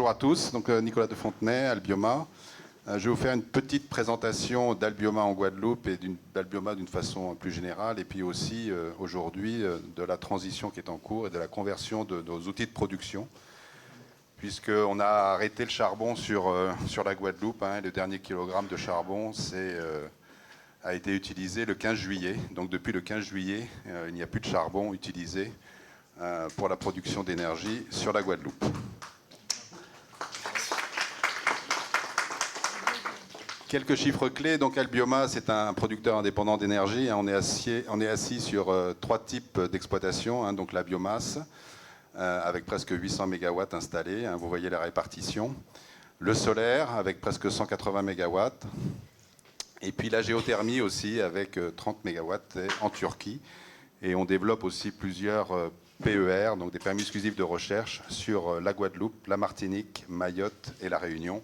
bonjour à tous. Donc, Nicolas de Fontenay, Albioma. Je vais vous faire une petite présentation d'Albioma en Guadeloupe et d'Albioma d'une façon plus générale, et puis aussi aujourd'hui de la transition qui est en cours et de la conversion de nos outils de production, puisqu'on a arrêté le charbon sur la Guadeloupe. Le dernier kilogramme de charbon a été utilisé le 15 juillet. Donc depuis le 15 juillet, il n'y a plus de charbon utilisé pour la production d'énergie sur la Guadeloupe. Quelques chiffres clés. Donc Albioma, c'est un producteur indépendant d'énergie. On est assis sur trois types d'exploitation. Donc la biomasse, avec presque 800 MW installés. Vous voyez la répartition. Le solaire, avec presque 180 MW. Et puis la géothermie aussi, avec 30 MW en Turquie. Et on développe aussi plusieurs PER, donc des permis exclusifs de recherche, sur la Guadeloupe, la Martinique, Mayotte et la Réunion.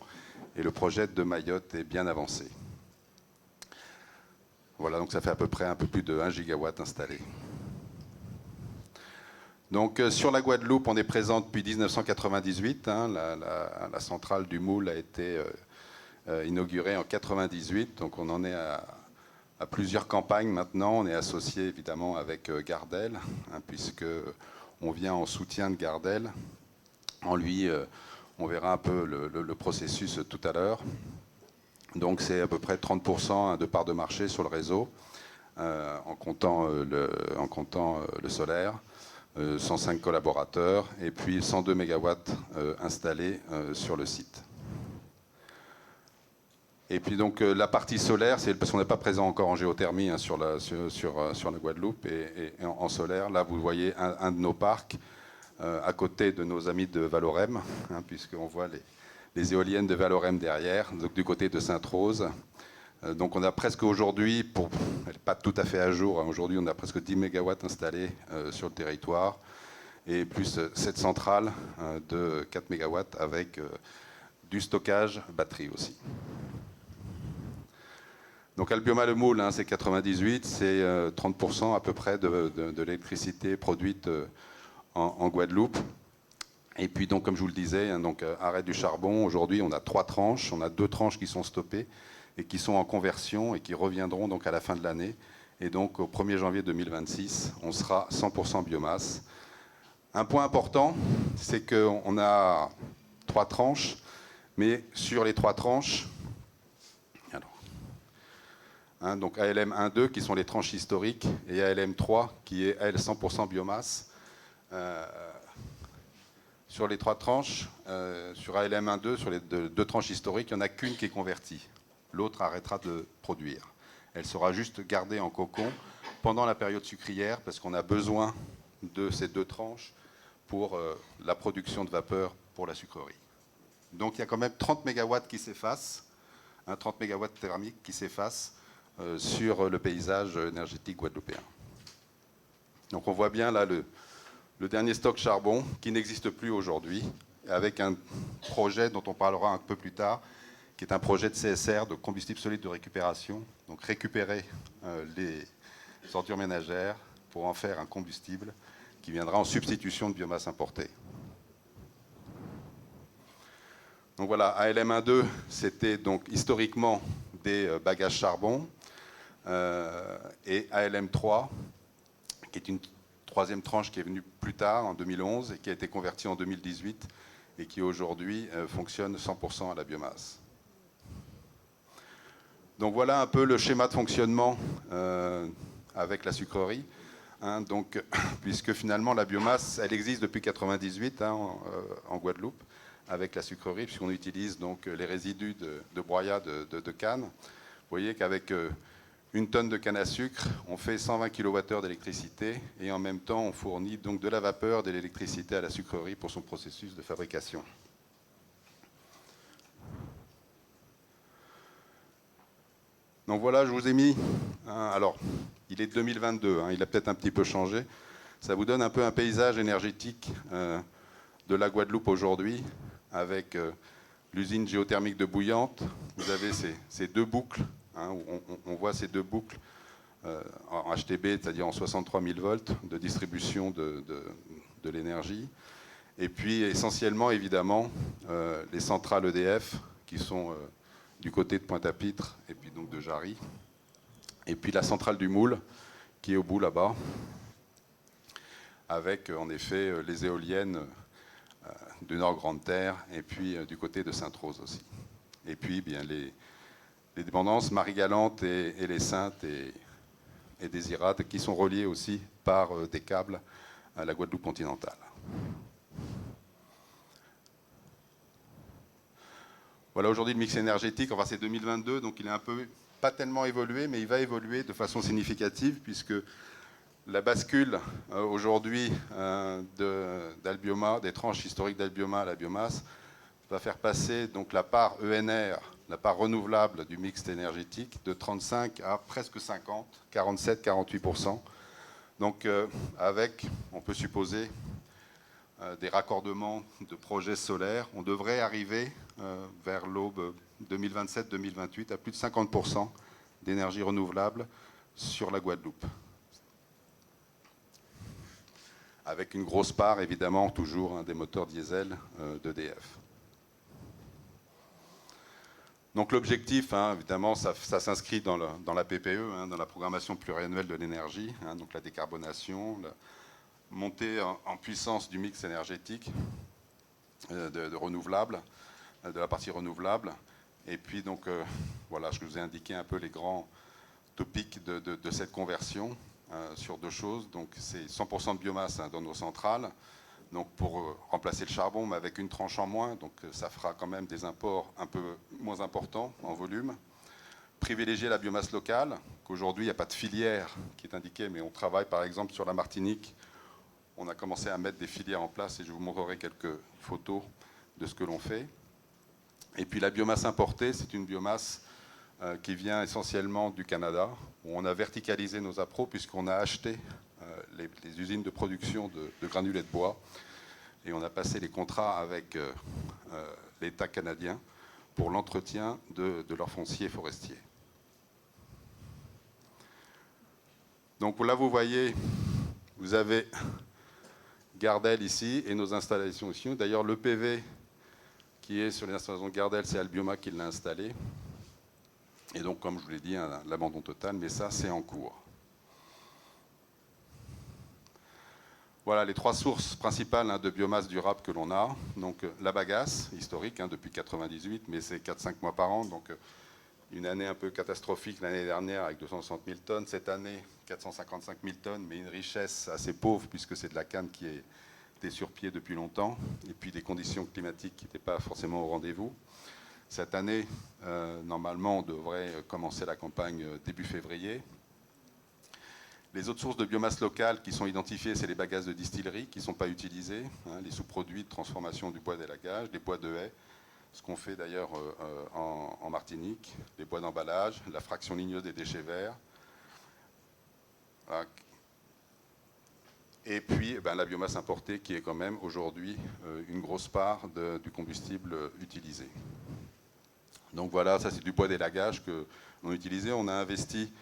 Et le projet de Mayotte est bien avancé. Voilà, donc ça fait à peu près un peu plus de 1 gigawatt installé. Donc sur la Guadeloupe, on est présent depuis 1998. La centrale du Moule a été inaugurée en 1998. Donc on en est à plusieurs campagnes maintenant. On est associé évidemment avec Gardel, puisqu'on vient en soutien de Gardel. On verra un peu le processus tout à l'heure. Donc c'est à peu près 30% de part de marché sur le réseau, en comptant le solaire, 105 collaborateurs et puis 102 MW installés sur le site. Et puis donc la partie solaire, c'est parce qu'on n'est pas présent encore en géothermie sur la Guadeloupe et en solaire. Là, vous voyez un de nos parcs. À côté de nos amis de Valorem, puisqu'on voit les éoliennes de Valorem derrière, donc du côté de Sainte-Rose. Donc on a presque aujourd'hui, elle n'est pas tout à fait à jour, aujourd'hui on a presque 10 MW installés sur le territoire, et plus cette centrale de 4 MW avec du stockage batterie aussi. Donc Albioma le Moule, c'est 98, c'est 30% à peu près de l'électricité produite en Guadeloupe. Et puis donc, comme je vous le disais, arrêt du charbon. Aujourd'hui, on a 3 tranches. On a 2 tranches qui sont stoppées et qui sont en conversion et qui reviendront donc à la fin de l'année. Et donc, au 1er janvier 2026, on sera 100% biomasse. Un point important, c'est qu'on a 3 tranches, mais sur les 3 tranches, donc ALM 1-2 qui sont les tranches historiques et ALM 3 qui est AL 100% biomasse. Sur les 3 tranches, sur ALM 1-2, sur les 2 tranches historiques, il n'y en a qu'une qui est convertie. L'autre arrêtera de produire. Elle sera juste gardée en cocon pendant la période sucrière parce qu'on a besoin de ces 2 tranches pour la production de vapeur pour la sucrerie. Donc il y a quand même 30 MW qui s'effacent, 30 MW thermiques qui s'effacent sur le paysage énergétique guadeloupéen. Donc on voit bien là le dernier stock charbon qui n'existe plus aujourd'hui, avec un projet dont on parlera un peu plus tard, qui est un projet de CSR, de combustible solide de récupération. Donc récupérer les ordures ménagères pour en faire un combustible qui viendra en substitution de biomasse importée. Donc voilà, ALM 1-2, c'était donc historiquement des bagages charbon, et ALM 3, qui est une 3e tranche qui est venue plus tard, en 2011, et qui a été convertie en 2018, et qui aujourd'hui fonctionne 100% à la biomasse. Donc voilà un peu le schéma de fonctionnement avec la sucrerie. Donc, puisque finalement la biomasse, elle existe depuis 1998 en Guadeloupe, avec la sucrerie, puisqu'on utilise donc les résidus de broyat de canne. Vous voyez qu'avec une tonne de canne à sucre, on fait 120 kWh d'électricité et en même temps on fournit donc de la vapeur, de l'électricité à la sucrerie pour son processus de fabrication. Donc voilà, je vous ai mis, alors il est 2022, il a peut-être un petit peu changé. Ça vous donne un peu un paysage énergétique de la Guadeloupe aujourd'hui, avec l'usine géothermique de Bouillante. Vous avez ces 2 boucles. Où on voit ces 2 boucles en HTB, c'est-à-dire en 63 000 volts de distribution de l'énergie. Et puis essentiellement, évidemment, les centrales EDF qui sont du côté de Pointe-à-Pitre et puis donc de Jarry. Et puis la centrale du Moule qui est au bout là-bas, avec en effet les éoliennes du Nord Grande Terre et puis du côté de Sainte-Rose aussi. Et puis bien les dépendances Marie-Galante et les Saintes et Désirade qui sont reliées aussi par des câbles à la Guadeloupe continentale. Voilà aujourd'hui le mix énergétique, enfin c'est 2022, donc il est un peu, pas tellement évolué, mais il va évoluer de façon significative puisque la bascule aujourd'hui d'Albioma, des tranches historiques d'Albioma à la biomasse, va faire passer donc la part ENR, la part renouvelable du mix énergétique, de 35 à presque 50, 47, 48%. Donc avec, on peut supposer, des raccordements de projets solaires, on devrait arriver vers l'aube 2027-2028 à plus de 50% d'énergie renouvelable sur la Guadeloupe. Avec une grosse part, évidemment, toujours des moteurs diesel d'EDF. Donc l'objectif, évidemment, ça s'inscrit dans la PPE, dans la programmation pluriannuelle de l'énergie, donc la décarbonation, la montée en puissance du mix énergétique de renouvelables, de la partie renouvelable. Et puis donc, voilà, je vous ai indiqué un peu les grands topics de cette conversion sur deux choses. Donc c'est 100% de biomasse dans nos centrales, donc pour remplacer le charbon, mais avec une tranche en moins, donc ça fera quand même des imports un peu moins importants en volume. Privilégier la biomasse locale, qu'aujourd'hui il n'y a pas de filière qui est indiquée, mais on travaille par exemple sur la Martinique. On a commencé à mettre des filières en place et je vous montrerai quelques photos de ce que l'on fait. Et puis la biomasse importée, c'est une biomasse qui vient essentiellement du Canada, où on a verticalisé nos appros puisqu'on a acheté les usines de production de granulés de bois et on a passé les contrats avec l'État canadien pour l'entretien de leur foncier forestier. Donc là, vous voyez, vous avez Gardel ici et nos installations ici. D'ailleurs, le PV qui est sur les installations de Gardel, c'est Albioma qui l'a installé. Et donc, comme je vous l'ai dit, l'abandon total, mais ça, c'est en cours. Voilà les trois sources principales de biomasse durable que l'on a. Donc, la bagasse, historique, depuis 1998, mais c'est 4-5 mois par an. Donc, une année un peu catastrophique l'année dernière avec 260 000 tonnes. Cette année, 455 000 tonnes, mais une richesse assez pauvre puisque c'est de la canne qui était sur pied depuis longtemps. Et puis des conditions climatiques qui n'étaient pas forcément au rendez-vous. Cette année, normalement, on devrait commencer la campagne début février. Les autres sources de biomasse locale qui sont identifiées, c'est les bagasses de distillerie qui ne sont pas utilisées, les sous-produits de transformation du bois d'élagage, les bois de haie, ce qu'on fait d'ailleurs en Martinique, les bois d'emballage, la fraction ligneuse des déchets verts. Voilà. Et puis la biomasse importée qui est quand même aujourd'hui une grosse part du combustible utilisé. Donc voilà, ça c'est du bois d'élagage que l'on utilisait. On a investi,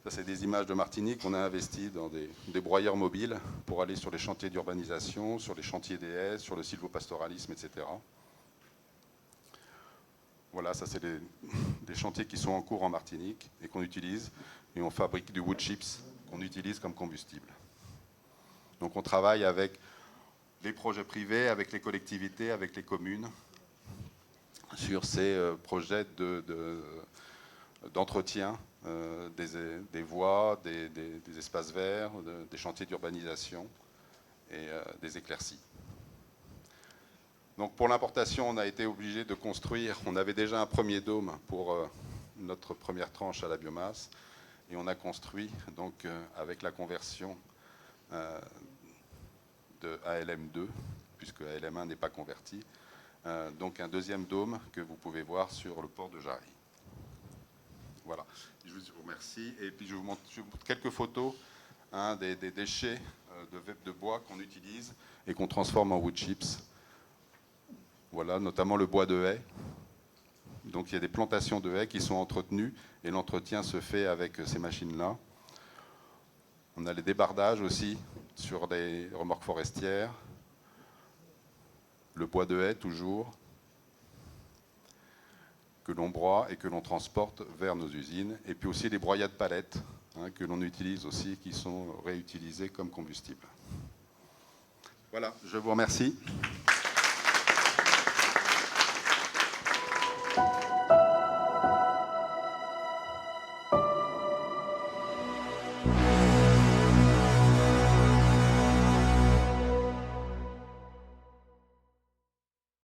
ça c'est des images de Martinique, on a investi dans des broyeurs mobiles pour aller sur les chantiers d'urbanisation, sur les chantiers des haies, sur le sylvopastoralisme, etc. Voilà, ça c'est des chantiers qui sont en cours en Martinique et qu'on utilise. Et on fabrique du wood chips qu'on utilise comme combustible. Donc on travaille avec les projets privés, avec les collectivités, avec les communes sur ces projets d'entretien des voies, des espaces verts, des chantiers d'urbanisation et des éclaircies. Donc pour l'importation, on a été obligé de construire, on avait déjà un premier dôme pour notre première tranche à la biomasse, et on a construit, donc avec la conversion de ALM2, puisque ALM1 n'est pas converti, donc un deuxième dôme que vous pouvez voir sur le port de Jarry. Voilà, je vous remercie, et puis je vous montre quelques photos des déchets de bois qu'on utilise et qu'on transforme en wood chips. Voilà, notamment le bois de haie. Donc il y a des plantations de haies qui sont entretenues et l'entretien se fait avec ces machines-là. On a les débardages aussi sur les remorques forestières. le bois de haie toujours, que l'on broie et que l'on transporte vers nos usines, et puis aussi les broyats de palettes que l'on utilise aussi, qui sont réutilisés comme combustible. Voilà, je vous remercie.